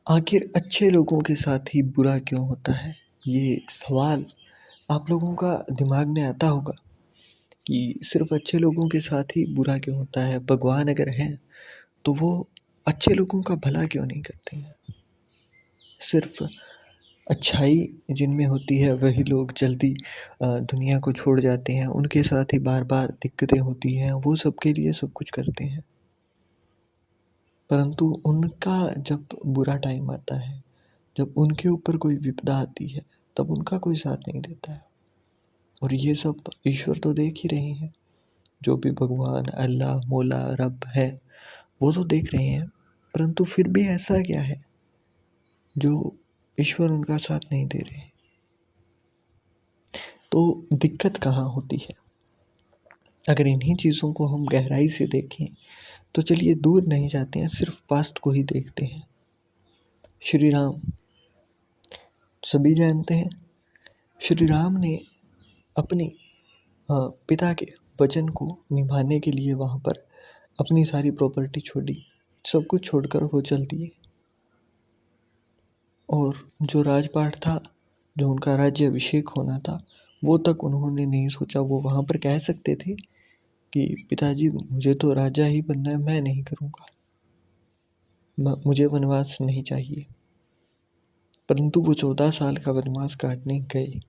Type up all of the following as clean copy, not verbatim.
आखिर अच्छे लोगों के साथ ही बुरा क्यों होता है? ये सवाल आप लोगों का दिमाग में आता होगा कि सिर्फ़ अच्छे लोगों के साथ ही बुरा क्यों होता है? भगवान अगर हैं, तो वो अच्छे लोगों का भला क्यों नहीं करते हैं? सिर्फ़ अच्छाई जिनमें होती है वही लोग जल्दी दुनिया को छोड़ जाते हैं, उनके साथ ही बार-बार दिक्कतें होती हैं, वो सबके लिए सब कुछ करते हैं। परंतु उनका जब बुरा टाइम आता है, जब उनके ऊपर कोई विपदा आती है, तब उनका कोई साथ नहीं देता है। और ये सब ईश्वर तो देख ही रहे हैं, जो भी भगवान, अल्लाह, मौला, रब है, वो तो देख रहे हैं। परंतु फिर भी ऐसा क्या है, जो ईश्वर उनका साथ नहीं दे रहे? तो दिक्कत कहाँ होती है? अगर इन्हीं चीज़ों को हम गहराई से देखें, तो चलिए दूर नहीं जाते हैं, सिर्फ पास्ट को ही देखते हैं। श्री राम सभी जानते हैं, श्री राम ने अपने पिता के वचन को निभाने के लिए वहाँ पर अपनी सारी प्रॉपर्टी छोड़ी, सब कुछ छोड़कर वो चल दिए। और जो राजपाट था, जो उनका राज्य अभिषेक होना था, वो तक उन्होंने नहीं सोचा। वो वहाँ पर कह सकते थे कि पिताजी मुझे तो राजा ही बनना है, मैं नहीं करूँगा, मुझे वनवास नहीं चाहिए। परंतु वो 14 साल का वनवास काटने गए।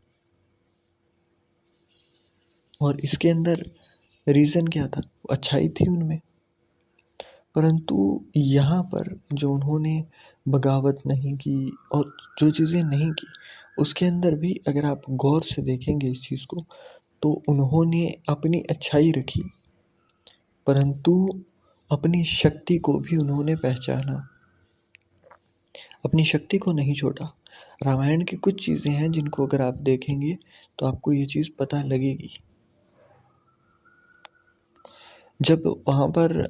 और इसके अंदर रीज़न क्या था? अच्छाई थी उनमें। परंतु यहाँ पर जो उन्होंने बगावत नहीं की और जो चीज़ें नहीं की, उसके अंदर भी अगर आप गौर से देखेंगे इस चीज़ को, तो उन्होंने अपनी अच्छाई रखी, परंतु अपनी शक्ति को भी उन्होंने पहचाना, अपनी शक्ति को नहीं छोड़ा। रामायण की कुछ चीज़ें हैं जिनको अगर आप देखेंगे तो आपको ये चीज़ पता लगेगी। जब वहाँ पर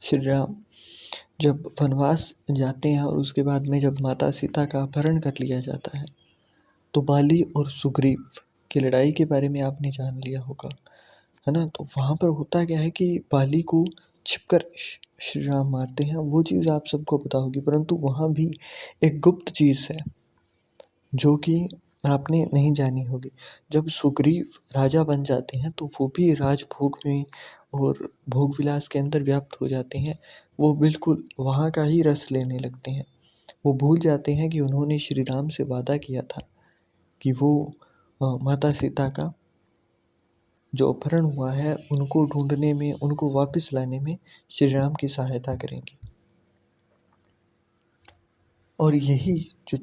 श्री राम जब वनवास जाते हैं और उसके बाद में जब माता सीता का अपहरण कर लिया जाता है, तो बाली और सुग्रीव की लड़ाई के बारे में आपने जान लिया होगा, है ना? तो वहाँ पर होता क्या है कि बाली को छिपकर श्री राम मारते हैं, वो चीज़ आप सबको पता होगी। परंतु वहाँ भी एक गुप्त चीज़ है जो कि आपने नहीं जानी होगी। जब सुग्रीव राजा बन जाते हैं, तो वो भी राजभोग में और भोग विलास के अंदर व्याप्त हो जाते हैं। वो बिल्कुल वहाँ का ही रस लेने लगते हैं। वो भूल जाते हैं कि उन्होंने श्री राम से वादा किया था कि वो माता सीता का जो अपहरण हुआ है, उनको ढूँढने में, उनको वापस लाने में श्री राम की सहायता करेंगे। और यही जो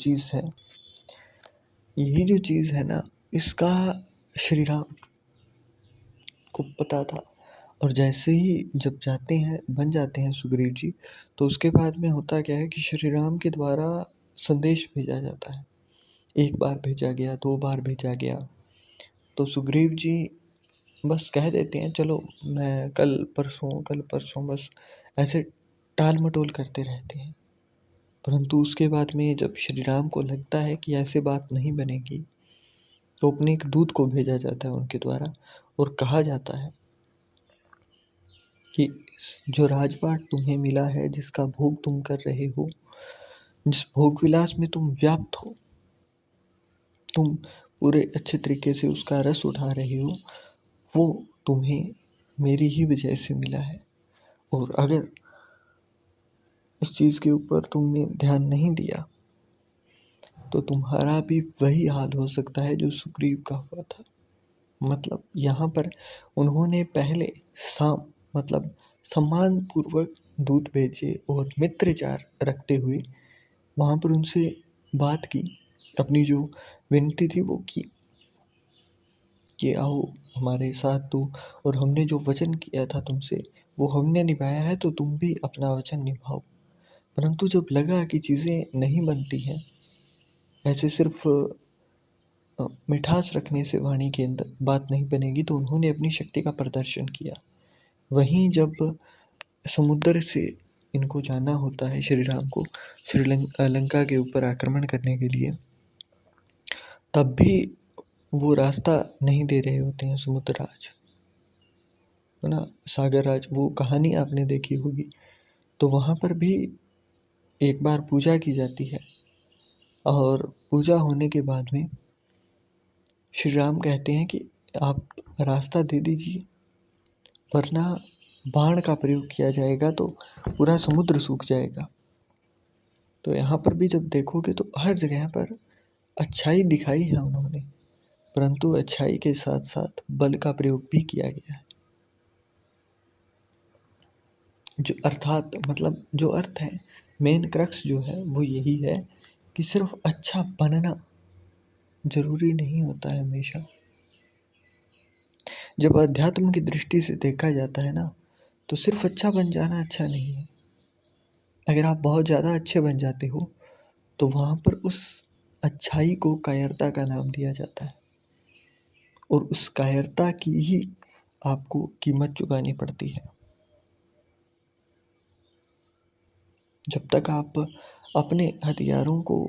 चीज़ है ना, इसका श्री राम को पता था। और जैसे ही जब जाते हैं, बन जाते हैं सुग्रीव जी, तो उसके बाद में होता क्या है कि श्री राम के द्वारा संदेश भेजा जाता है। एक बार भेजा गया, 2 बार भेजा गया, तो सुग्रीव जी बस कह देते हैं चलो मैं कल परसों, बस ऐसे टाल-मटोल करते रहते हैं। परंतु उसके बाद में जब श्री राम को लगता है कि ऐसे बात नहीं बनेगी, तो अपने एक दूत को भेजा जाता है उनके द्वारा और कहा जाता है कि जो राजपाट तुम्हें मिला है, जिसका भोग तुम कर रहे हो, जिस भोग विलास में तुम व्याप्त हो, तुम पूरे अच्छे तरीके से उसका रस उठा रहे हो, वो तुम्हें मेरी ही वजह से मिला है। और अगर इस चीज़ के ऊपर तुमने ध्यान नहीं दिया, तो तुम्हारा भी वही हाल हो सकता है जो सुग्रीव का हुआ था। मतलब यहाँ पर उन्होंने पहले मतलब सम्मानपूर्वक दूत भेजे और मित्रचार रखते हुए वहाँ पर उनसे बात की, अपनी जो विनती थी वो की कि आओ हमारे साथ दो, और हमने जो वचन किया था तुमसे वो हमने निभाया है, तो तुम भी अपना वचन निभाओ। परंतु जब लगा कि चीज़ें नहीं बनती हैं, ऐसे सिर्फ मिठास रखने से वाणी के अंदर बात नहीं बनेगी, तो उन्होंने अपनी शक्ति का प्रदर्शन किया। वहीं जब समुद्र से इनको जाना होता है श्री राम को लंका के ऊपर आक्रमण करने के लिए, तब भी वो रास्ता नहीं दे रहे होते हैं समुद्रराज, है ना? सागर राज, वो कहानी आपने देखी होगी। तो वहाँ पर भी एक बार पूजा की जाती है और पूजा होने के बाद में श्री राम कहते हैं कि आप रास्ता दे दीजिए, वरना बाण का प्रयोग किया जाएगा तो पूरा समुद्र सूख जाएगा। तो यहाँ पर भी जब देखोगे तो हर जगह पर अच्छाई दिखाई है उन्होंने, परंतु अच्छाई के साथ साथ बल का प्रयोग भी किया गया है। जो अर्थात मतलब जो अर्थ है, मेन क्रक्स जो है वो यही है कि सिर्फ अच्छा बनना जरूरी नहीं होता है हमेशा। जब अध्यात्म की दृष्टि से देखा जाता है ना, तो सिर्फ अच्छा बन जाना अच्छा नहीं है। अगर आप बहुत ज़्यादा अच्छे बन जाते हो तो वहाँ पर उस अच्छाई को कायरता का नाम दिया जाता है, और उस कायरता की ही आपको कीमत चुकानी पड़ती है। जब तक आप अपने हथियारों को,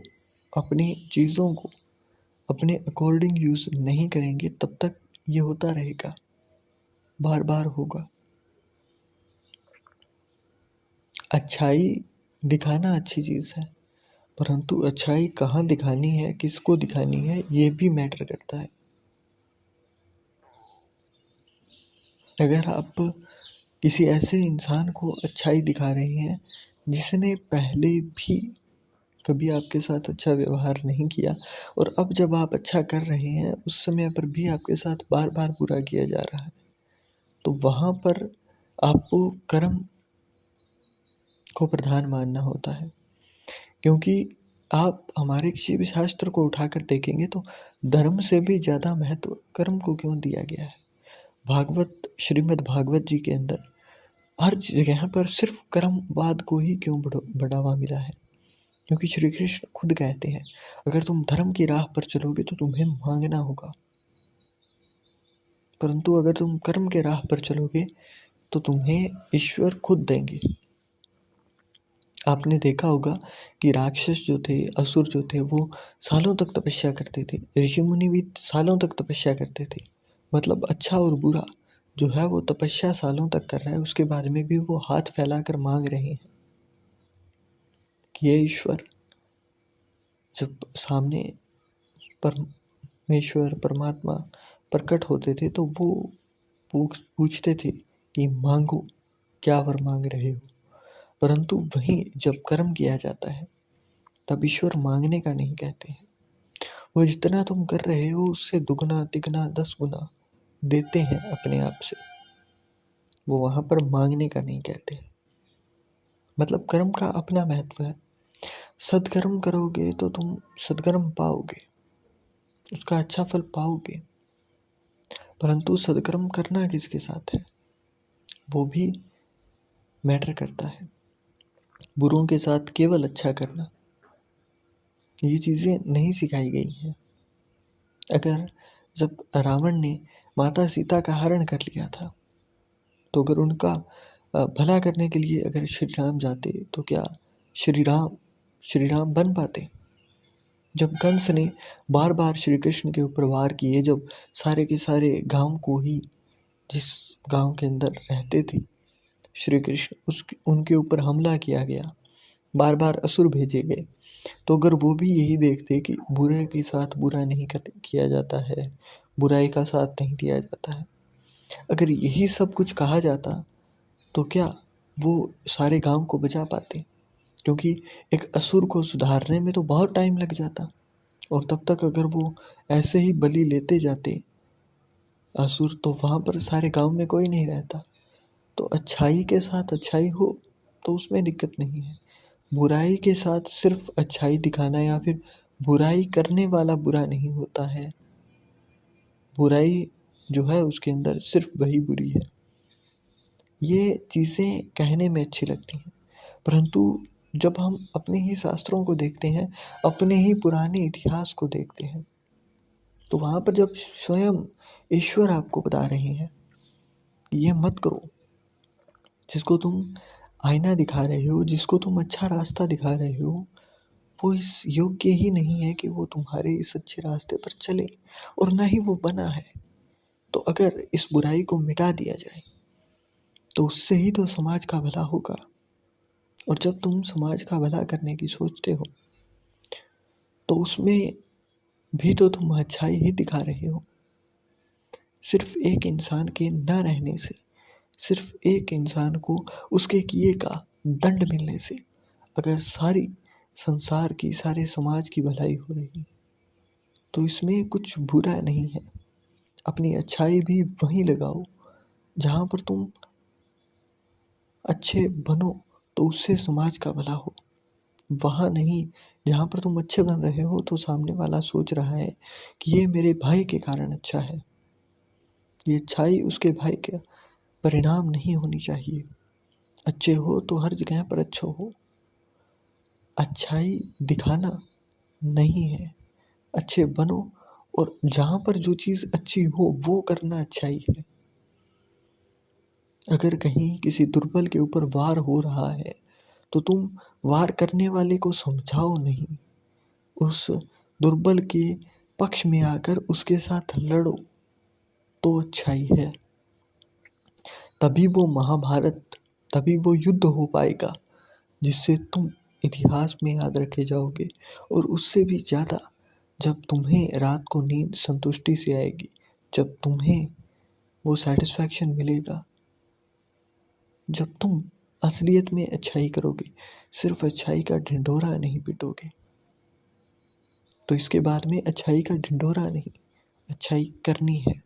अपनी चीज़ों को अपने अकॉर्डिंग यूज़ नहीं करेंगे, तब तक ये होता रहेगा, बार बार होगा। अच्छाई दिखाना अच्छी चीज़ है, परंतु अच्छाई कहाँ दिखानी है, किसको दिखानी है, ये भी मैटर करता है। अगर आप किसी ऐसे इंसान को अच्छाई दिखा रहे हैं जिसने पहले भी कभी आपके साथ अच्छा व्यवहार नहीं किया, और अब जब आप अच्छा कर रहे हैं उस समय पर भी आपके साथ बार बार बुरा किया जा रहा है, तो वहाँ पर आपको कर्म को प्रधान मानना होता है। क्योंकि आप हमारे किसी भी शास्त्र को उठाकर देखेंगे तो धर्म से भी ज़्यादा महत्व कर्म को क्यों दिया गया है। भागवत, श्रीमद् भागवत जी के अंदर हर जगह पर सिर्फ कर्मवाद को ही क्यों बढ़ावा मिला है। क्योंकि श्री कृष्ण खुद कहते हैं, अगर तुम धर्म की राह पर चलोगे तो तुम्हें मांगना होगा, परंतु अगर तुम कर्म के राह पर चलोगे तो तुम्हें ईश्वर खुद देंगे। आपने देखा होगा कि राक्षस जो थे, असुर जो थे, वो सालों तक तपस्या करते थे, ऋषि मुनि भी सालों तक तपस्या करते थे। मतलब अच्छा और बुरा जो है वो तपस्या सालों तक कर रहा है, उसके बाद में भी वो हाथ फैलाकर मांग रहे हैं कि ये ईश्वर। जब सामने परमेश्वर परमात्मा प्रकट होते थे तो वो पूछते थे कि मांगो, क्या वर मांग रहे हो। परंतु वहीं जब कर्म किया जाता है तब ईश्वर मांगने का नहीं कहते हैं। वो जितना तुम कर रहे हो उससे दुगना तिगना 10 गुना देते हैं अपने आप से। वो वहाँ पर मांगने का नहीं कहते। मतलब कर्म का अपना महत्व है। सत्कर्म करोगे तो तुम सत्कर्म पाओगे, उसका अच्छा फल पाओगे, परंतु सत्कर्म करना किसके साथ है वो भी मैटर करता है। बुरों के साथ केवल अच्छा करना, ये चीज़ें नहीं सिखाई गई हैं। अगर जब रावण ने माता सीता का हरण कर लिया था, तो अगर उनका भला करने के लिए अगर श्री राम जाते तो क्या श्री राम बन पाते। जब कंस ने बार बार श्री कृष्ण के ऊपर वार किए, जब सारे के सारे गांव को ही, जिस गांव के अंदर रहते थे श्री कृष्ण, उस उनके ऊपर हमला किया गया, बार बार असुर भेजे गए, तो अगर वो भी यही देखते कि बुरे के साथ बुरा नहीं किया जाता है, बुराई का साथ नहीं दिया जाता है, अगर यही सब कुछ कहा जाता तो क्या वो सारे गांव को बचा पाते। क्योंकि एक असुर को सुधारने में तो बहुत टाइम लग जाता, और तब तक अगर वो ऐसे ही बलि लेते जाते असुर, तो वहाँ पर सारे गांव में कोई नहीं रहता। तो अच्छाई के साथ अच्छाई हो तो उसमें दिक्कत नहीं है। बुराई के साथ सिर्फ अच्छाई दिखाना, या फिर बुराई करने वाला बुरा नहीं होता है, बुराई जो है उसके अंदर सिर्फ वही बुरी है। ये चीज़ें कहने में अच्छी लगती हैं, परंतु जब हम अपने ही शास्त्रों को देखते हैं, अपने ही पुराने इतिहास को देखते हैं, तो वहाँ पर जब स्वयं ईश्वर आपको बता रहे हैं कि ये मत करो, जिसको तुम आईना दिखा रहे हो, जिसको तुम अच्छा रास्ता दिखा रहे हो, वो इस योग्य ही नहीं है कि वो तुम्हारे इस अच्छे रास्ते पर चले, और ना ही वो बना है। तो अगर इस बुराई को मिटा दिया जाए तो उससे ही तो समाज का भला होगा। और जब तुम समाज का भला करने की सोचते हो तो उसमें भी तो तुम अच्छाई ही दिखा रहे हो। सिर्फ एक इंसान के न रहने से, सिर्फ एक इंसान को उसके किए का दंड मिलने से अगर सारी संसार की, सारे समाज की भलाई हो रही है तो इसमें कुछ बुरा नहीं है। अपनी अच्छाई भी वहीं लगाओ जहाँ पर तुम अच्छे बनो तो उससे समाज का भला हो। वहाँ नहीं जहाँ पर तुम अच्छे बन रहे हो तो सामने वाला सोच रहा है कि ये मेरे भाई के कारण अच्छा है। ये अच्छाई उसके भाई का परिणाम नहीं होनी चाहिए। अच्छे हो तो हर जगह पर अच्छे हो। अच्छाई दिखाना नहीं है, अच्छे बनो और जहाँ पर जो चीज़ अच्छी हो वो करना अच्छाई है। अगर कहीं किसी दुर्बल के ऊपर वार हो रहा है तो तुम वार करने वाले को समझाओ नहीं, उस दुर्बल के पक्ष में आकर उसके साथ लड़ो तो अच्छाई है। तभी वो महाभारत, तभी वो युद्ध हो पाएगा जिससे तुम इतिहास में याद रखे जाओगे। और उससे भी ज़्यादा जब तुम्हें रात को नींद संतुष्टि से आएगी, जब तुम्हें वो सेटिस्फैक्शन मिलेगा, जब तुम असलियत में अच्छाई करोगे, सिर्फ अच्छाई का ढिंढोरा नहीं पिटोगे। तो इसके बाद में अच्छाई का ढिंढोरा नहीं, अच्छाई करनी है।